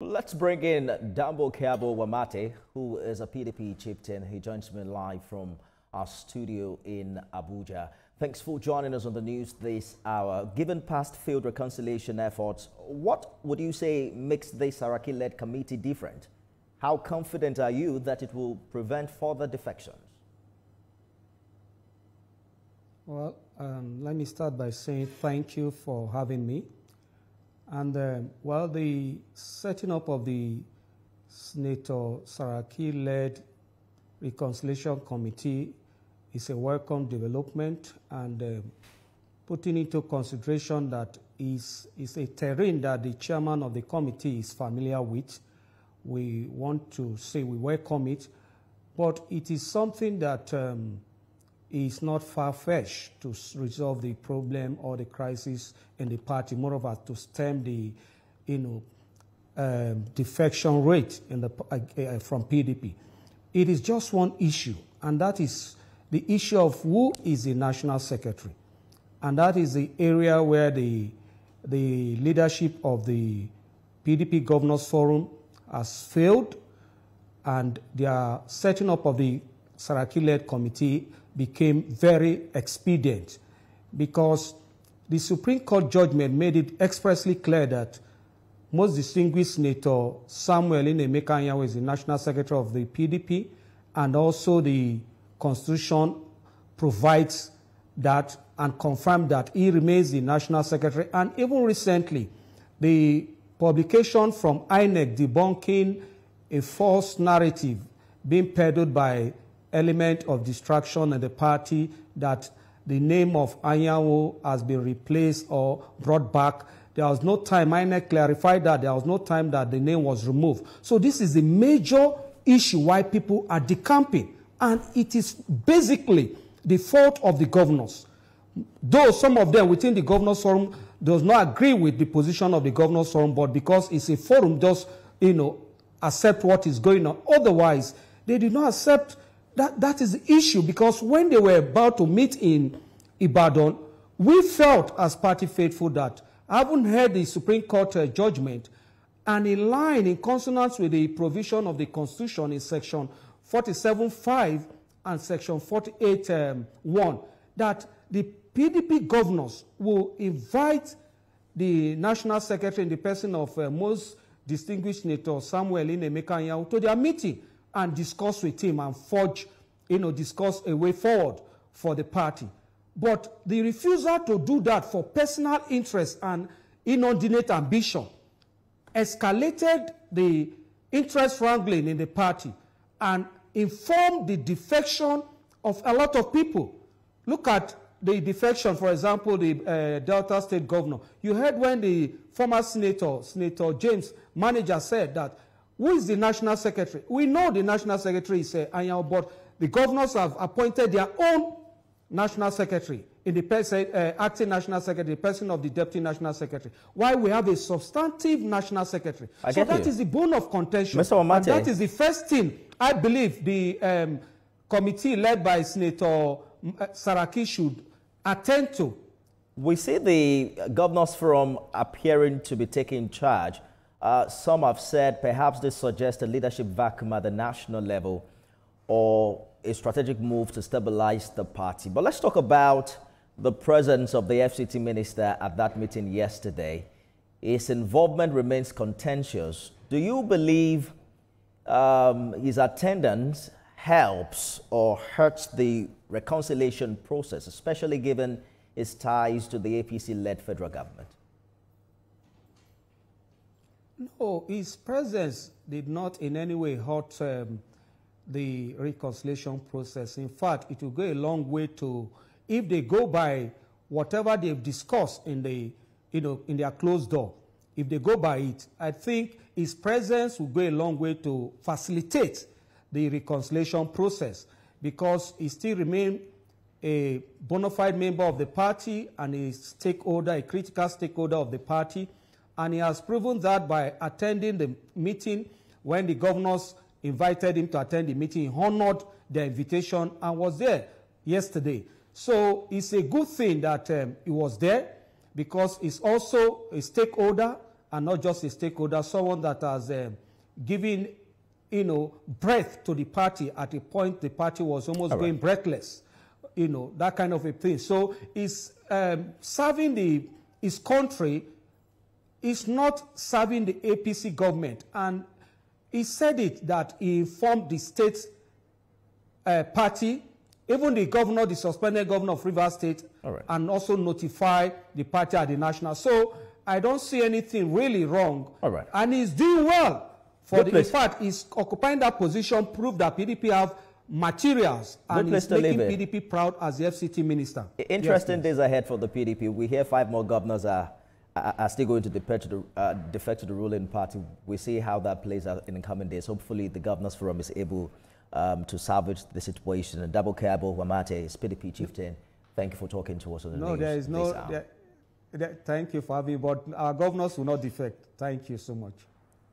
Let's bring in Daboikiabo Warmate, who is a PDP chieftain. He joins me live from our studio in Abuja. Thanks for joining us on the news this hour. Given past failed reconciliation efforts, what would you say makes this Saraki-led committee different? How confident are you that it will prevent further defections? Well, let me start by saying thank you for having me. And well, the setting up of the Senator Saraki-led Reconciliation Committee is a welcome development, and putting into consideration that is a terrain that the chairman of the committee is familiar with. We want to say we welcome it, but it is something that is not far-fetched to resolve the problem or the crisis in the party, moreover to stem the defection rate in the, from PDP. It is just one issue, and that is the issue of who is the national secretary. And that is the area where the leadership of the PDP Governors Forum has failed, and their setting up of the Saraki-led committee became very expedient, because the Supreme Court judgment made it expressly clear that most distinguished Senator Samuel Emeka Anyanwu is the National Secretary of the PDP, and also the Constitution provides that and confirmed that he remains the National Secretary. And even recently, the publication from INEC debunking a false narrative being peddled by element of distraction in the party that the name of Anyanwu has been replaced or brought back. There was no time, INEC clarified that there was no time that the name was removed. So this is a major issue why people are decamping, and it is basically the fault of the governors. Though some of them within the Governors Forum does not agree with the position of the Governors Forum, but because it's a forum, just accept what is going on. Otherwise, they did not accept. That is the issue, because when they were about to meet in Ibadan, we felt as party faithful that, having heard the Supreme Court judgment, and in line, in consonance with the provision of the Constitution in Section 47(5) and Section 48(1), that the PDP governors will invite the National Secretary in the person of most distinguished Senator Samuel Emeka Anyanwu to their meeting and discuss with him and forge, discuss a way forward for the party. But the refusal to do that for personal interest and inordinate ambition escalated the interest wrangling in the party and informed the defection of a lot of people. Look at the defection, for example, the Delta State governor. You heard when the former Senator James Manager said that, who is the National Secretary? We know the National Secretary is Anyanwu, but the governors have appointed their own National Secretary in the person, acting National Secretary, the person of the Deputy National Secretary. Why we have a substantive National Secretary? So that is the bone of contention. Mr. Warmate, and that is the first thing I believe the committee led by Senator Saraki should attend to. We see the Governors Forum appearing to be taking charge. Some have said perhaps this suggests a leadership vacuum at the national level or a strategic move to stabilize the party. But let's talk about the presence of the FCT minister at that meeting yesterday. His involvement remains contentious. Do you believe his attendance helps or hurts the reconciliation process, especially given his ties to the APC-led federal government? No, his presence did not in any way hurt the reconciliation process. In fact, it will go a long way to, if they go by whatever they've discussed in the, in their closed door, if they go by it, I think his presence will go a long way to facilitate the reconciliation process, because he still remains a bona fide member of the party and a stakeholder, a critical stakeholder of the party. And he has proven that by attending the meeting when the governors invited him to attend the meeting. He honored their invitation and was there yesterday. So it's a good thing that he was there, because he's also a stakeholder and not just a stakeholder, someone that has given, breath to the party at a point the party was almost going breathless, that kind of a thing. So he's serving his country, is not serving the APC government. And he said it that he informed the state party, even the governor, the suspended governor of Rivers State, and also notify the party at the national. So I don't see anything really wrong. And he's doing well. In fact, he's occupying that position, prove that PDP have materials, and he's making PDP proud as the FCT minister. Interesting days ahead for the PDP. We hear 5 more governors are still going to defect to the ruling party. We see how that plays out in the coming days. Hopefully, the Governors Forum is able to salvage the situation. And Daboikiabo, Warmate is PDP chieftain. Thank you for talking to us on the news. There is no. Thank you for having me, but our governors will not defect. Thank you so much.